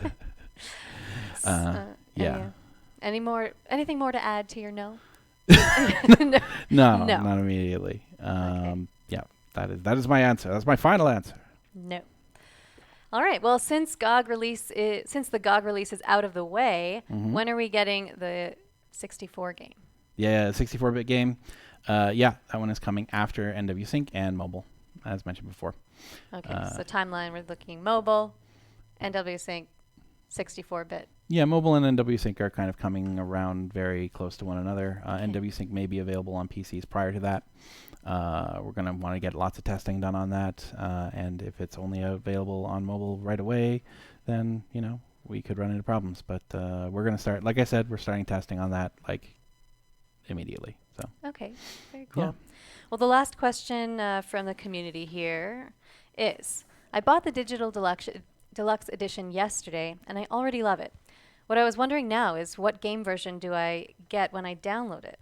Yeah. Anything more to add to your no? No, No. not immediately. Okay. Yeah, that is my answer. That's my final answer. No. All right. Well, since the GOG release is out of the way, when are we getting the 64 game? Yeah, 64-bit game. Yeah, that one is coming after NW Sync and mobile, as mentioned before. Okay. So timeline, we're looking mobile, NW Sync, 64-bit. Yeah, mobile and NW Sync are kind of coming around very close to one another. NW Sync may be available on PCs prior to that. We're going to want to get lots of testing done on that. And if it's only available on mobile right away, then, we could run into problems. But we're going to start, like I said, we're starting testing on that immediately. So. Okay, very cool. Yeah. Well, the last question from the community here is, I bought the digital deluxe edition yesterday, and I already love it. What I was wondering now is, what game version do I get when I download it?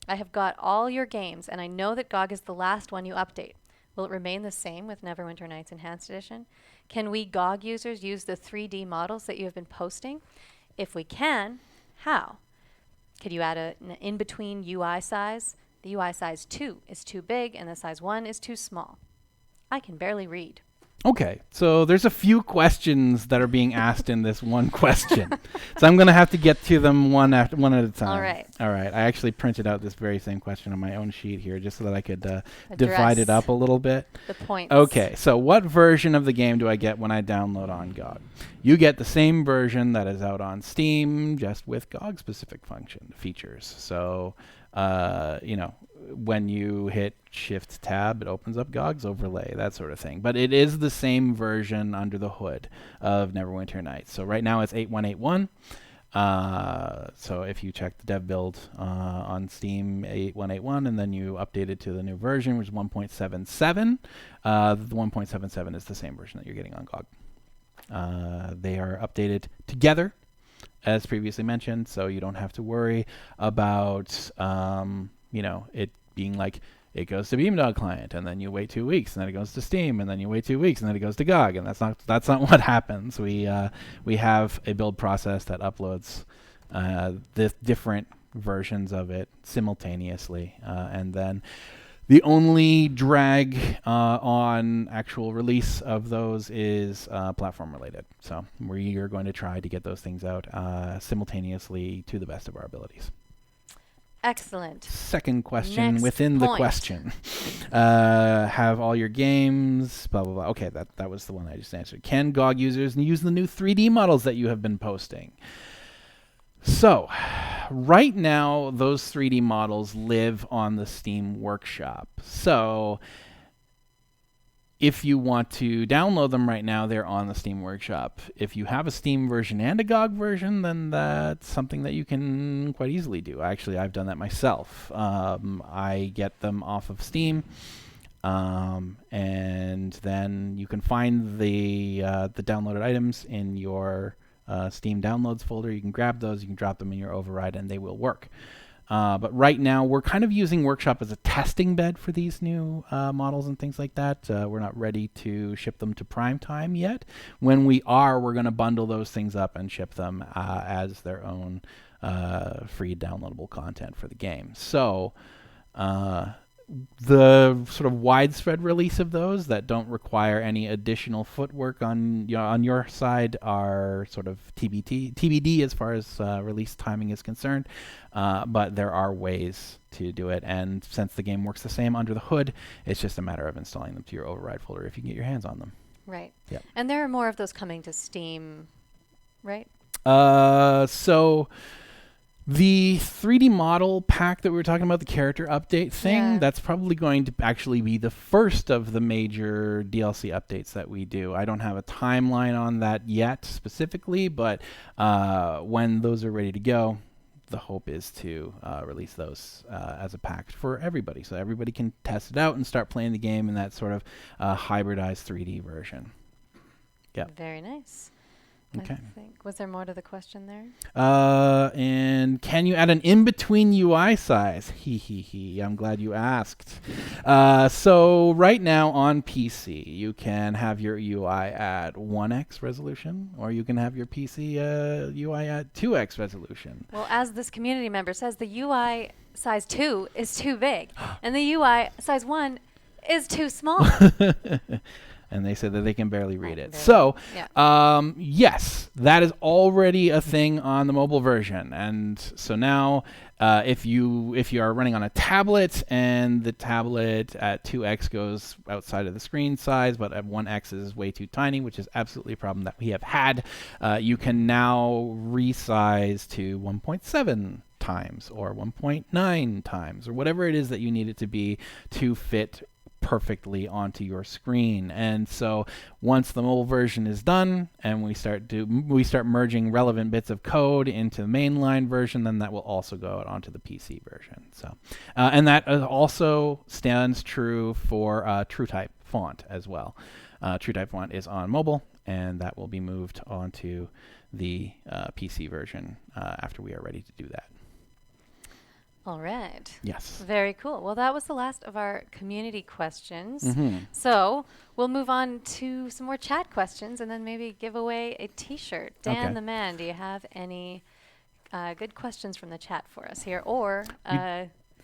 I have got all your games, and I know that GOG is the last one you update. Will it remain the same with Neverwinter Nights Enhanced Edition? Can we GOG users use the 3D models that you have been posting? If we can, how? Could you add an in-between UI size? The UI size 2 is too big, and the size 1 is too small. I can barely read. Okay, so there's a few questions that are being asked in this one question. So I'm going to have to get to them one at a time. All right. All right. I actually printed out this very same question on my own sheet here just so that I could divide it up a little bit. The points. Okay, so what version of the game do I get when I download on GOG? You get the same version that is out on Steam, just with GOG-specific features. So, when you hit Shift-Tab, it opens up GOG's overlay, that sort of thing. But it is the same version under the hood of Neverwinter Nights. So right now it's 8.181. So if you check the dev build on Steam, 8.181, and then you update it to the new version, which is 1.77, the 1.77 is the same version that you're getting on GOG. They are updated together, as previously mentioned, so you don't have to worry about it being like it goes to Beamdog client and then you wait 2 weeks and then it goes to Steam and then you wait 2 weeks and then it goes to GOG, and that's not what happens. We have a build process that uploads the different versions of it simultaneously, and then The only drag on actual release of those is platform related. So we are going to try to get those things out simultaneously to the best of our abilities. Excellent. Second question Next within the point. question. Have all your games, blah, blah, blah. Okay, that was the one I just answered. Can GOG users use the new 3D models that you have been posting? So, right now, those 3D models live on the Steam Workshop. So, if you want to download them right now, they're on the Steam Workshop. If you have a Steam version and a GOG version, then that's something that you can quite easily do. Actually, I've done that myself. I get them off of Steam, and then you can find the downloaded items in your Steam downloads folder. You can grab those, you can drop them in your override, and they will work. But right now, we're kind of using Workshop as a testing bed for these new models and things like that. We're not ready to ship them to prime time yet. When we are, we're going to bundle those things up and ship them as their own free downloadable content for the game. So the sort of widespread release of those that don't require any additional footwork on your side are sort of TBD as far as release timing is concerned, but there are ways to do it, and since the game works the same under the hood, it's just a matter of installing them to your override folder if you can get your hands on them. Right. Yep. And there are more of those coming to Steam, right? So the 3D model pack that we were talking about, the character update thing, that's probably going to actually be the first of the major DLC updates that we do. I don't have a timeline on that yet specifically, but when those are ready to go, the hope is to release those as a pack for everybody, so everybody can test it out and start playing the game in that sort of hybridized 3D version. Yeah. Very nice. Okay. I think, was there more to the question there? And can you add an in-between UI size? I'm glad you asked. So right now on PC, you can have your UI at 1x resolution, or you can have your PC UI at 2x resolution. Well, as this community member says, the UI size 2 is too big, and the UI size 1 is too small. And they said that they can barely read it. Barely. So, Yeah. yes, that is already a thing on the mobile version. And so now, if you are running on a tablet and the tablet at 2x goes outside of the screen size, but at 1x is way too tiny, which is absolutely a problem that we have had, you can now resize to 1.7 times or 1.9 times or whatever it is that you need it to be to fit perfectly onto your screen. And so once the mobile version is done and we start merging relevant bits of code into the mainline version, then that will also go out onto the PC version. So and that also stands true for TrueType font as well. TrueType font is on mobile, and that will be moved onto the PC version after we are ready to do that. All right. Yes. Very cool. Well, that was the last of our community questions. Mm-hmm. So we'll move on to some more chat questions and then maybe give away a T-shirt. Dan Okay. the Man, do you have any good questions from the chat for us here? Or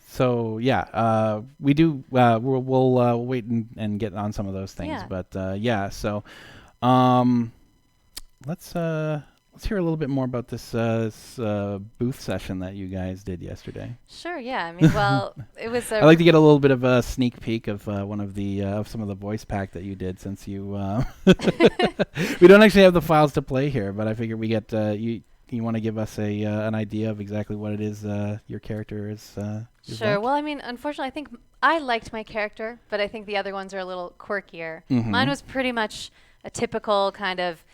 So yeah, we do. We'll wait and get on some of those things. Yeah. But yeah, so let's hear a little bit more about this booth session that you guys did yesterday. sure, yeah. I mean, well, it was I'd like to get a little bit of a sneak peek of one of the of some of the voice pack that you did, since you we don't actually have the files to play here, but I figure we get you want to give us an idea of exactly what it is your character is Sure. like? Well, I mean, unfortunately, I think I liked my character, but I think the other ones are a little quirkier. Mhm. Mine was pretty much a typical kind of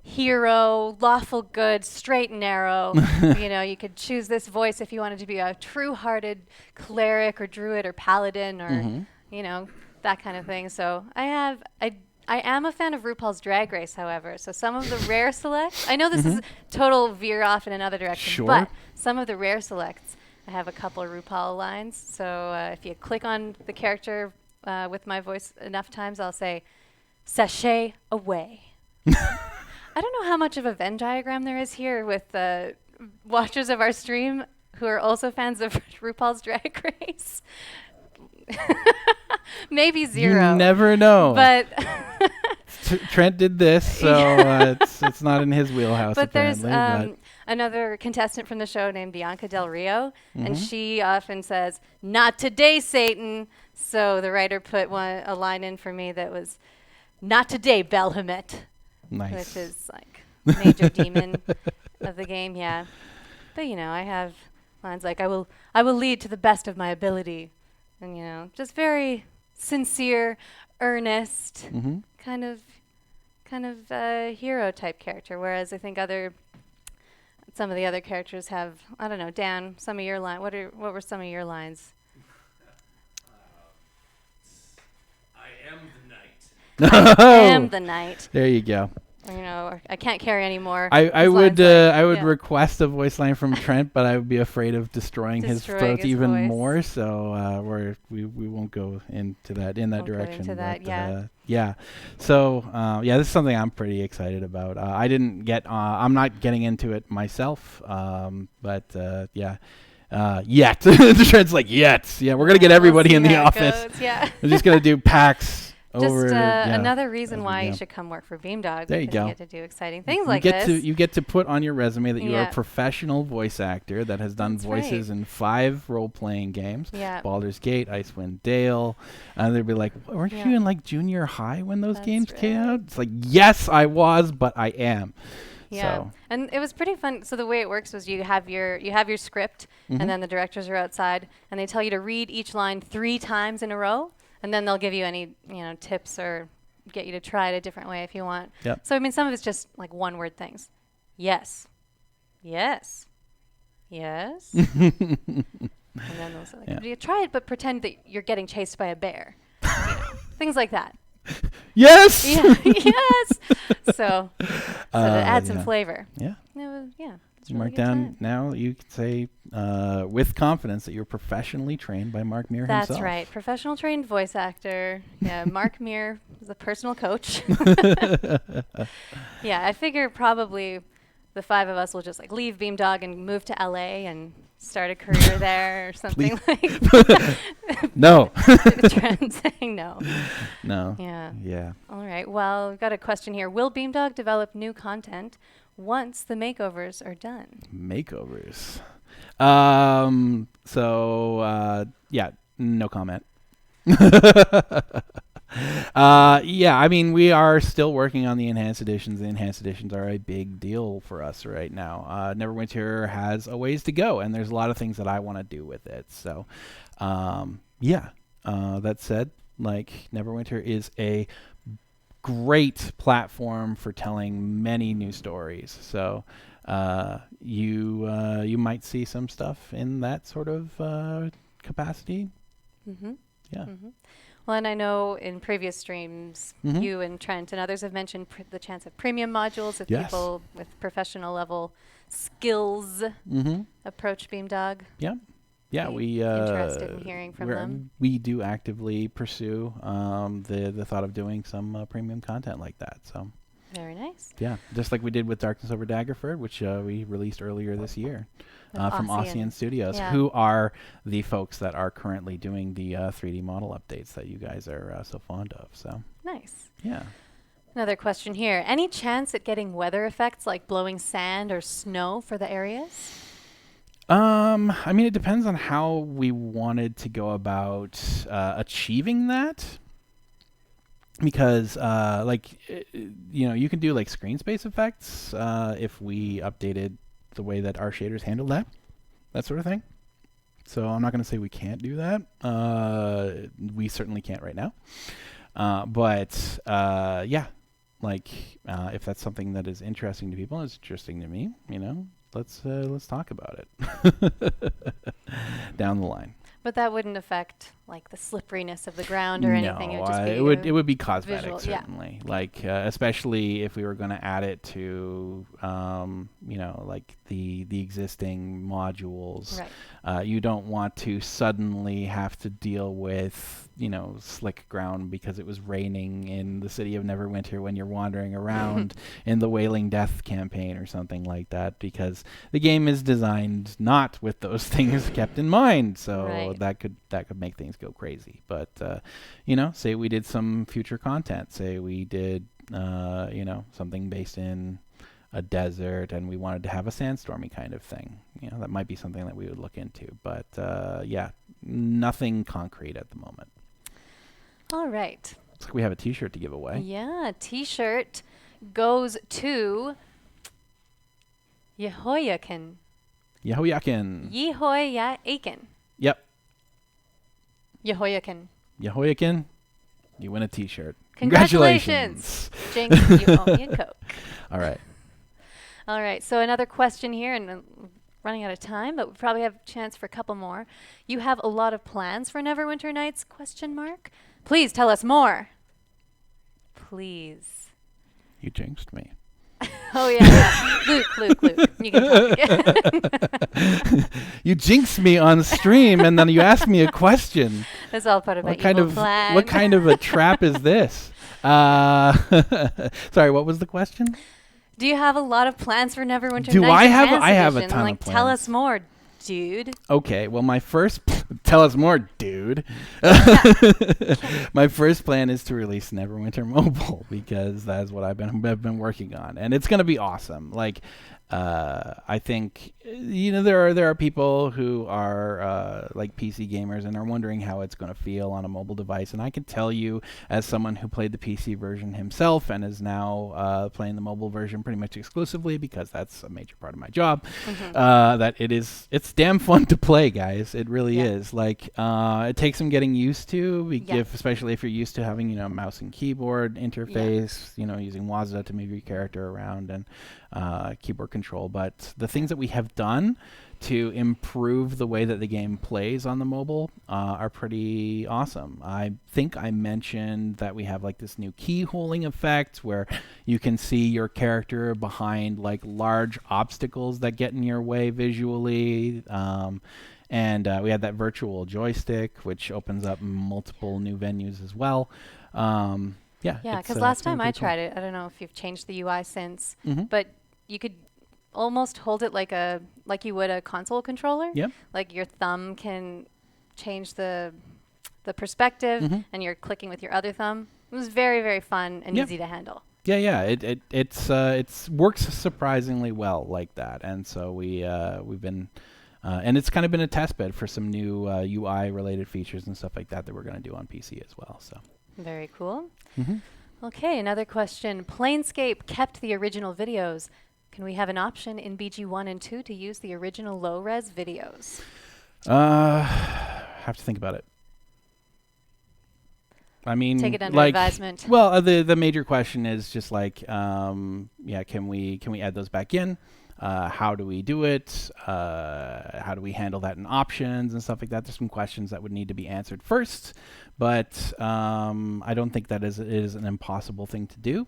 hero, lawful good, straight and narrow. You know, you could choose this voice if you wanted to be a true-hearted cleric or druid or paladin or, you know, that kind of thing. So I am a fan of RuPaul's Drag Race, however. So some of the rare selects, I know this is total veer off in another direction, Sure. but some of the rare selects, I have a couple of RuPaul lines. So if you click on the character with my voice enough times, I'll say, "Sashay away." I don't know how much of a Venn diagram there is here with the watchers of our stream who are also fans of RuPaul's Drag Race. Maybe 0. You never know. But Trent did this, so it's not in his wheelhouse. but there's apparently, another contestant from the show named Bianca Del Rio, and Mhm. she often says, "Not today, Satan." So the writer put a line in for me that was, "Not today, Belhemet," nice. which is like major demon of the game. Yeah, but you know, I have lines like, I will lead to the best of my ability," and you know, just very sincere, earnest, Mm-hmm. kind of hero type character. Whereas I think some of the other characters have, I don't know, Dan, some of your line. What were some of your lines? I am the knight. I am the knight. There you go. Or, you know, or, I can't carry anymore. I His would line's like, I would yeah. request a voice line from Trent, but I would be afraid of destroying his Destroying throat his even voice. more. So we won't go into that Won't go direction. into that, but, yeah. yeah. So yeah, this is something I'm pretty excited about. I didn't get. I'm not getting into it myself. But yeah. Yet. Trent's like, yet. Yeah, we're gonna get We'll everybody see in the how it office. goes, yeah. We're just gonna do PAX over. Just yeah, another reason as we why you go. should come work for Beamdog. There you because go. get to do exciting things like this. You get to put on your resume that you are a Yeah. professional voice actor that has done That's voices in 5 role-playing games. Yeah. Baldur's Gate, Icewind Dale. And they'd be like, weren't Yeah. you in like junior high when those That's games came right. out? It's like, yes, I was, but I am. Yeah, So. and it was pretty fun. So the way it works was you have your script, Mhm. and then the directors are outside, and they tell you to read each line 3 times in a row, and then they'll give you any tips or get you to try it a different way if you want. Yep. So I mean, some of it's just like one-word things. Yes, yes, yes, and then they'll say, like, Yeah. you try it, but pretend that you're getting chased by a bear. Things like that. Yes! Yeah, yes. So to add some yeah. flavor. Yeah. It's You really mark good down time. now. You can say with confidence that you're professionally trained by Mark Muir That's himself. right. Professional trained voice actor. Yeah, Mark Muir is a personal coach. Yeah, I figure probably the 5 of us will just like leave Beamdog and move to LA and start a career there or something like. No. Trent saying no. No. Yeah. Yeah. All right. Well, we've got a question here. Will Beamdog develop new content once the makeovers are done? Makeovers. So yeah, no comment. Yeah, I mean, we are still working on the enhanced editions. The enhanced editions are a big deal for us right now. Neverwinter has a ways to go, and there's a lot of things that I want to do with it. So, yeah. That said, like, Neverwinter is a great platform for telling many new stories. So, you might see some stuff in that sort of capacity. Mm-hmm. Yeah. Mm-hmm. Well, and I know in previous streams, Mhm. you and Trent and others have mentioned the chance of premium modules if Yes. people with professional level skills Mm-hmm. approach Beamdog. Yeah. Yeah, Be we interested in hearing from them. We do actively pursue the thought of doing some premium content like that. So Very nice. yeah, just like we did with Darkness Over Daggerford, which we released earlier this year With from Ossian. Ossian Studios, Yeah. who are the folks that are currently doing the 3D model updates that you guys are so fond of. So Nice. yeah. Another question here. Any chance at getting weather effects like blowing sand or snow for the areas? I mean, it depends on how we wanted to go about achieving that. Because, you can do like screen space effects if we updated the way that our shaders handle that sort of thing. So I'm not going to say we can't do that. We certainly can't right now. But yeah, like if that's something that is interesting to people, it's interesting to me. Let's talk about it down the line. But that wouldn't affect like the slipperiness of the ground or anything. It would just be it would be cosmetic, visual, yeah. certainly. Like especially if we were going to add it to like the existing modules. Right. You don't want to suddenly have to deal with slick ground because it was raining in the city of Neverwinter when you're wandering around in the Wailing Death campaign or something like that, because the game is designed not with those things kept in mind. So Right. Right. that could make things go crazy. But you know, say we did some future content. Say we did you know, something based in a desert, and we wanted to have a sandstormy kind of thing. You know, that might be something that we would look into. But yeah, nothing concrete at the moment. All right. Looks like we have a T-shirt to give away. Yeah, T-shirt goes to Yehoiakin. Yehoiakin. Yehoiakin. Yep. Yehoiakin. Yehoiakin, you win a T-shirt. Congratulations. Jinx, you owe me a Coke. All right. All right, so another question here, and running out of time, but we probably have a chance for a couple more. You have a lot of plans for Neverwinter Nights, question mark? Please tell us more. Please. You jinxed me. Oh, yeah. Luke. You can talk again. You jinxed me on stream, and then you asked me a question. That's all part of my What kind evil of plan. what kind of a trap is this? Sorry, what was the question? Do you have a lot of plans for Neverwinter Do Nights I have? Advanced I have a Edition? ton Like, of plans. tell us more, dude. Okay, well, my first tell us more, dude. My first plan is to release Neverwinter Mobile, because that's what I've been working on, and it's gonna be awesome. Like, I think, you know, there are people who are like PC gamers and are wondering how it's going to feel on a mobile device, and I can tell you, as someone who played the PC version himself and is now playing the mobile version pretty much exclusively, because that's a major part of my job, that it's damn fun to play, guys. It really is. Like, it takes some getting used to, especially if you're used to having, you know, mouse and keyboard interface, you know, using Waza to move your character around, and keyboard control. But the things that we have done to improve the way that the game plays on the mobile are pretty awesome. I think I mentioned that we have like this new keyholing effect where you can see your character behind like large obstacles that get in your way visually. And we had that virtual joystick, which opens up multiple new venues as well. Yeah, because last time I tried it, I don't know if you've changed the UI since, but you could almost hold it like you would a console controller. Yep. Like your thumb can change the perspective, and you're clicking with your other thumb. It was very, very fun and easy to handle. Yeah. It's works surprisingly well like that, and so we've been. And it's kind of been a test bed for some new UI related features and stuff like that we're going to do on PC as well. So. Very cool. Okay, another question. Planescape kept the original videos. Can we have an option in BG1 and 2 to use the original low-res videos? Have to think about it. I mean, take it under advisement. Well, the major question is just like, can we add those back in? How do we do it? How do we handle that in options and stuff like that? There's some questions that would need to be answered first, but I don't think that is an impossible thing to do.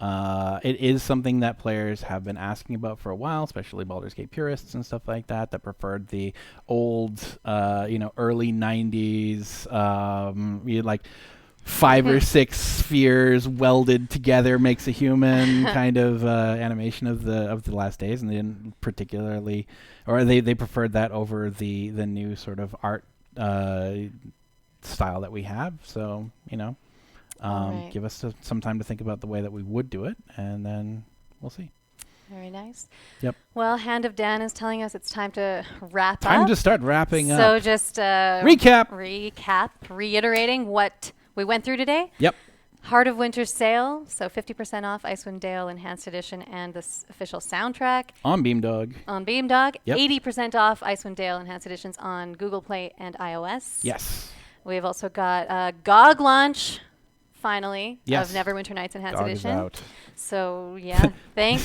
It is something that players have been asking about for a while, especially Baldur's Gate purists and stuff like that preferred the old, early 90s, like 5 or 6 spheres welded together makes a human kind of animation of the last days, and they didn't particularly, or they preferred that over the new sort of art style that we have. So give us some time to think about the way that we would do it, and then we'll see. Very nice. Yep. Well, Hand of Dan is telling us it's time to wrap up. Time to start wrapping up. So just reiterating what we went through today. Yep. Heart of Winter sale, so 50% off Icewind Dale Enhanced Edition and the official soundtrack. On Beamdog. Yep. 80% off Icewind Dale Enhanced Editions on Google Play and iOS. Yes. We've also got GOG launch, finally, yes. of Neverwinter Nights Enhanced GOG Edition. Is out. So, thank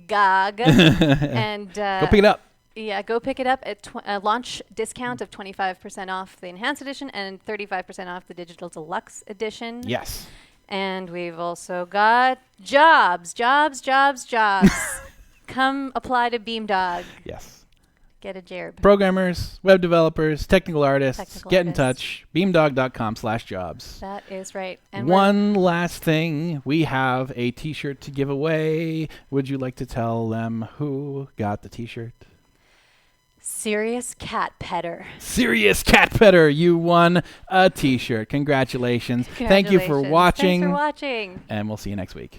GOG. And go pick it up. Yeah, go pick it up at launch discount of 25% off the Enhanced Edition and 35% off the Digital Deluxe Edition. Yes. And we've also got jobs. Come apply to Beamdog. Yes. Get a job. Programmers, web developers, technical artists, get in touch. Beamdog.com/jobs. That is right. And one last thing, we have a T-shirt to give away. Would you like to tell them who got the T-shirt? Serious cat petter. Serious cat petter. You won a T-shirt. Congratulations. Thank you for Congratulations. watching. Thanks for watching. And we'll see you next week.